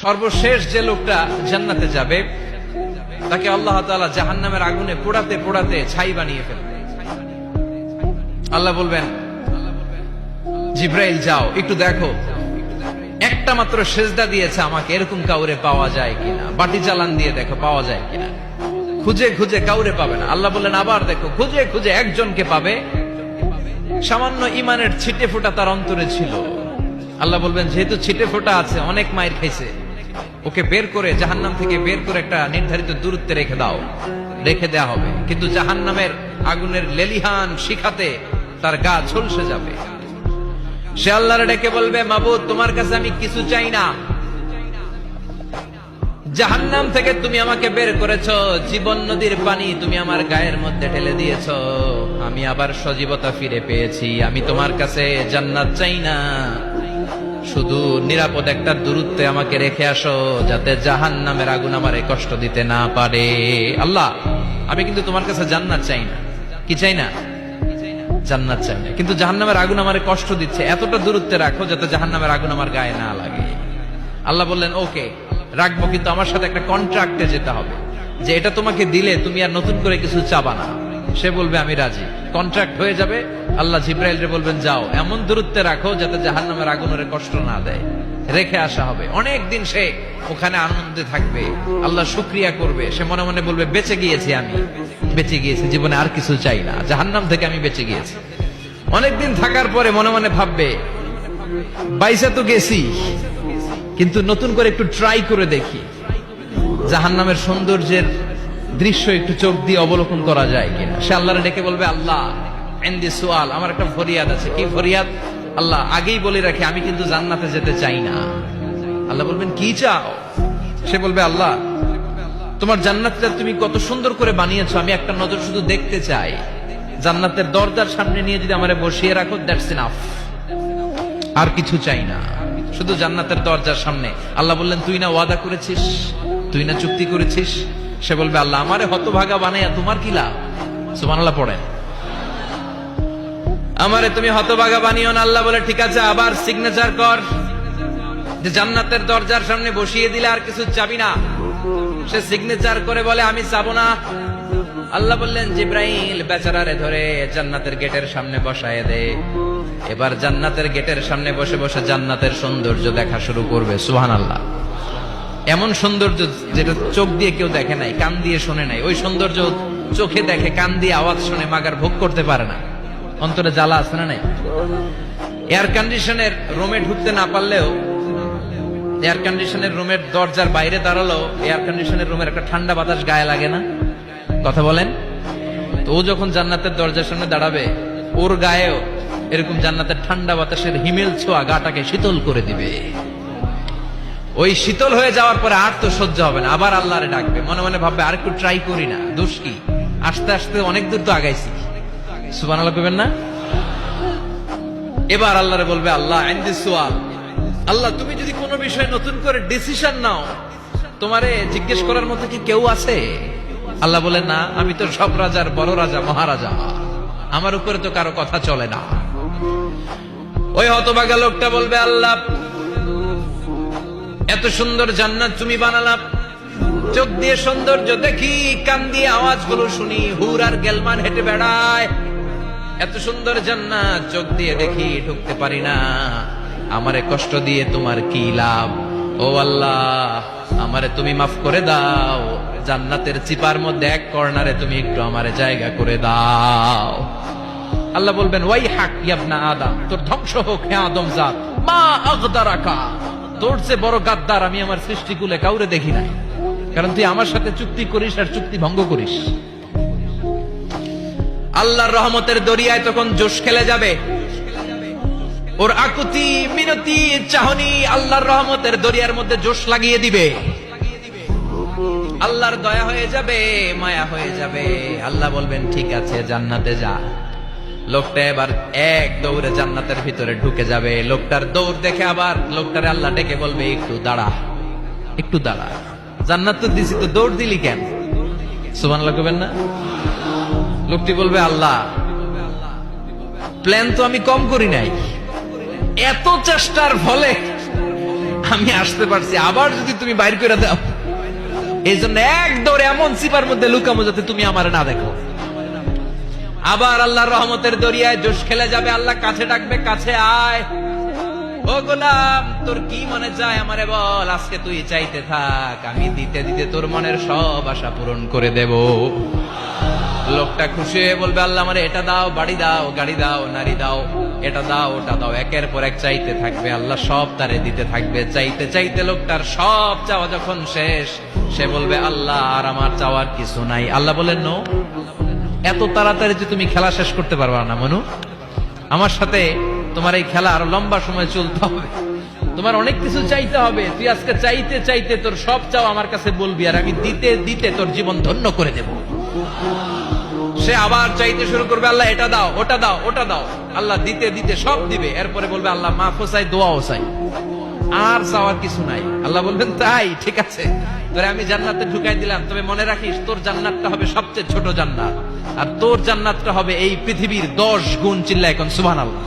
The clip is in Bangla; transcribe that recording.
সর্বশেষ যে লোকটা জান্নাতে যাবে তাকে আল্লাহ তাআলা জাহান্নামের আগুনে পোড়াতে পোড়াতে ছাই বানিয়ে ফেলবে। আল্লাহ বলবেন, জিব্রাইল যাও একটু দেখো, একটা মাত্র সেজদা দিয়েছে আমাকে, এরকম কাউরে পাওয়া যায় কিনা। বাটি চালান দিয়ে দেখো পাওয়া যায় কিনা। খুঁজে খুঁজে কাউরে পাবে না। আল্লাহ বললেন আবার দেখো, খুঁজে খুঁজে একজনকে পাবে, সামান্য ইমানের ছিটে ফোঁটা তার অন্তরে ছিল। আল্লাহ বলবেন, যেহেতু ছিটে ফোঁটা আছে, অনেক মায়ের খাইছে, ওকে বের করে জাহান্নাম থেকে বের করে একটা নির্ধারিত দূরত্বে রেখে দাও। রেখে দেয়া হবে, কিন্তু জাহান্নামের আগুনের লেলিহান শিখাতে তার গা ঝলসে যাবে। সে আল্লাহরে ডেকে বলবে, মাবুদ তোমার কাছে আমি কিছু চাই না, জাহান্নাম থেকে তুমি আমাকে বের করেছো, জীবন নদীর পানি তুমি আমার গায়ের মধ্যে ঢেলে দিয়েছো, আমি আবার সজীবতা ফিরে পেয়েছি। আমি তোমার কাছে জান্নাত চাই না, শুধু নিরাপদ একটা দূরত্বে আমাকে রেখে আসো, যাতে জাহান্নামের আগুন আমারে কষ্ট দিতে না পারে। আল্লাহ, আমি কিন্তু তোমার কাছে জান্নাত চাই না। কি চাই না? জান্নাত চাই না, কিন্তু জাহান্নামের আগুন আমারে কষ্ট দিচ্ছে, এতটা দূরত্বে রাখো যাতে জাহান্নামের আগুন আমার গায়ে না লাগে। আল্লাহ বললেন, ওকে রাখবো, কিন্তু আমার সাথে একটা কন্ট্রাক্টে যেতে হবে, যে এটা তোমাকে দিলে তুমি আর নতুন করে কিছু চাবা না। সে বলবে আমি রাজি, কন্ট্রাক্ট হয়ে যাবে। আল্লাহ জিব্রাইলকে বলবেন, যাও এমন দূরত্বে রাখো যাতে জাহান্নামের আগুনের কষ্ট না দেয়। রেখে আসা হবে, অনেক দিন সে ওখানে আনন্দে থাকবে, আল্লাহ শুকরিয়া করবে। সে মনে মনে বলবে, বেঁচে গিয়েছি, আমি বেঁচে গিয়েছি, জীবনে আর কিছু চাই না, জাহান্নাম থেকে আমি বেঁচে গিয়েছি। অনেকদিন থাকার পরে মনে মনে ভাববে, বাইসা তো গেছি, কিন্তু নতুন করে একটু ট্রাই করে দেখি, জাহান্নামের সৌন্দর্যের দৃশ্য একটু চোখ দিয়ে অবলোকন করা যায় কিনা। সে আল্লাহরে ডেকে বলবে, আল্লাহ ইনদি সুআল, আমার একটা ফরিয়াদ আছে। কি ফরিয়াদ? আল্লাহ আগেই বলে রাখি, আমি কিন্তু জান্নাতে যেতে চাই না। আল্লাহ বলবেন, কি চাও? সে বলবে, আল্লাহ তোমার জান্নাতটা তুমি কত সুন্দর করে বানিয়েছো, আমি একটা নজর শুধু দেখতে চাই। জান্নাতের দরজার সামনে নিয়ে যদি আমারে বসিয়ে রাখো, দ্যাটস ইনাফ, আর কিছু চাই না, শুধু জান্নাতের দরজার সামনে। আল্লাহ বললেন, তুই না ওয়াদা করেছিস, তুই না চুক্তি করেছিস। সে বলবে, আল্লাহ আমারে হতভাগা বানাইয়া তোমার কি লাভ? সুবহানাল্লাহ পড়েন। আমারে তুমি হতভাগা বানিও না। আল্লাহ বলে, ঠিক আছে, আবার সিগনেচার কর যে জান্নাতের দরজার সামনে বসিয়ে দিলে আর কিছু চাবি না। সে সিগনেচার করে বলে, আমি চাবো না। আল্লাহ বললেন, জিব্রাইল বেচারারে ধরে জান্নাতের গেটের সামনে বসায় দে। এবার জান্নাতের গেটের সামনে বসে বসে জান্নাতের সৌন্দর্য দেখা শুরু করবে। সুবহানাল্লাহ। এমন সৌন্দর্য যেটা চোখ দিয়ে কেউ দেখে নাই, কান দিয়ে শোনে নাই। ওই সৌন্দর্য চোখে দেখে, কান দিয়ে আওয়াজ শুনে মাগার ভোগ করতে পারে না। অন্তরে জ্বালা আছে না নাই? এয়ার কন্ডিশনের রুমে ঢুকতে না পারলেও, এয়ার কন্ডিশনের রুমের দরজার বাইরে দাঁড়ালো, এয়ার কন্ডিশনের রুমের একটা ঠান্ডা বাতাস গায়ে লাগে না? কথা বলেন তো। ও যখন জান্নাতের দরজার সামনে দাঁড়াবে, ওর গায়েও এরকম জান্নাতের ঠান্ডা বাতাসের হিমেল ছোঁয়া গাটাকে শীতল করে দিবে। ওই শীতল হয়ে যাওয়ার পরে আর তো সহ্য হবে না, আবার আল্লাহরে ডাকবে। মনে মনে ভাববে, আর একটু ট্রাই করি না, দোষ কি, আস্তে আস্তে অনেক দূর তো আগাইছি। সুবহানাল্লাহ কইবেন না? এবার আল্লাহরে বলবে, আল্লাহ ইনদি সুআল, আল্লাহ তুমি যদি কোনো বিষয়ে নতুন করে ডিসিশন নাও, তোমারে জিজ্ঞেস করার মতো কি কেউ আছে? আল্লাহ বলে, না, আমি তো সব রাজার বড় রাজা, মহারাজা, আমার উপরে তো কারো কথা চলে না। ওই হতভাগা লোকটা বলবে, আল্লাহ এত সুন্দর জান্নাত তুমি বানালাম, চোখ দিয়ে সৌন্দর্য দেখি, কান দিয়ে আওয়াজগুলো শুনি, হুর আর গেলমান হেঁটে বেড়ায়। এত সুন্দর জান্নাত চোখ দিয়ে দেখি, ঢুকতে পারি না, আমারে কষ্ট দিয়ে তোমার কি লাভ? ও আল্লাহ, আমারে তুমি মাফ করে দাও, জান্নাতের চিপার মধ্যে এক কর্নারে তুমি একটু আমারে জায়গা করে দাও। আল্লাহ বলবেন, ওয়াই হাক ইবনা আদম, তোর ধ্বংস হোক হে আদম জাত, মা আগদারাকা, তোর চেয়ে বড় গাদ্দার আমি আমার সৃষ্টিকুলে কাউরে দেখি নাই। কারণ তুই আমার সাথে চুক্তি করিস আর চুক্তি ভঙ্গ করিস। আল্লাহর রহমতের দরিয়ায় তখন জোশ খেলে যাবে। ওর আকুতি মিনতি চাহনি আল্লাহর রহমতের দরিয়ার মধ্যে জোশ লাগিয়ে দিবে। আল্লাহর দয়া হয়ে যাবে, মায়া হয়ে যাবে। আল্লাহ বলবেন, ঠিক আছে, জান্নাতে যা। লোকটা এবার এক দৌড়ে জান্নাতের ভিতরে ঢুকে যাবে। লোকটার দৌড় দেখে আবার লোকটারে আল্লাহ ডেকে বলবে, একটু দাঁড়া, একটু দাঁড়া, জান্নাত তো দিছি, তো দৌড় দিলি কেন? সুবহানাল্লাহ কইবেন না? লোকটি বলবে, আল্লাহ প্ল্যান তো আমি কম করি নাই, এত চেষ্টার ফলে আমি আসতে পারছি, আবার যদি তুমি তুমি বাইর করে দাও। এই জন্য এক দৌড়ে এমন চিপার মধ্যে লুকামো যাতে তুমি আমার না দেখো। আবার আল্লাহর রহমতের দরিয়ায় জোশ খেলে যাবে, আল্লাহ কাছে ডাকবে, কাছে আয়। ও গোলাম, তোর কি মনে চায় আমারে বল, আজকে তুই চাইতে থাক, আমি দিতে দিতে তোর মনের সব আশা পূরণ করে দেব। লোকটা খুশি হয়ে বলবে, আল্লাহ আমারে এটা দাও, বাড়ি দাও, গাড়ি দাও, নারী দাও, এটা দাও, ওটা দাও, একের পর এক চাইতে থাকবে, আল্লাহ সব তারে দিতে থাকবে। চাইতে চাইতে লোকটার সব চাওয়া যখন শেষ, সে বলবে, আল্লাহ আর আমার চাওয়ার কিছু নাই। আল্লাহ বলেন, নো, এত তাড়াতাড়ি যে তুমি খেলা শেষ করতে পারবা না মনু, আমার সাথে তোমার এই খেলা আরো লম্বা সময় চলতে হবে, তোমার অনেক কিছু চাইতে হবে। তুই আজকে চাইতে চাইতে তোর সব চাও আমার কাছে বলবি, আর আমি দিতে দিতে তোর জীবন ধন্য করে দেব। সে আবার চাইতে শুরু করবে, আল্লাহ এটা দাও, ওটা দাও, ওটা দাও। আল্লাহ দিতে দিতে সব দিবে। এরপরে বলবে, আল্লাহ মাফও চাই, দোয়াও চাই, আর চাওয়ার কিছু নাই। আল্লাহ বলবেন, তাই ঠিক আছে, তোরে আমি জান্নাতে ঢুকাই দিলাম, তবে মনে রাখিস তোর জান্নাতটা হবে সবচেয়ে ছোট জান্নাত, আর তোর জান্নাতটা হবে এই পৃথিবীর 10 গুণ। চিল্লায় এখন সুবহানাল্লাহ।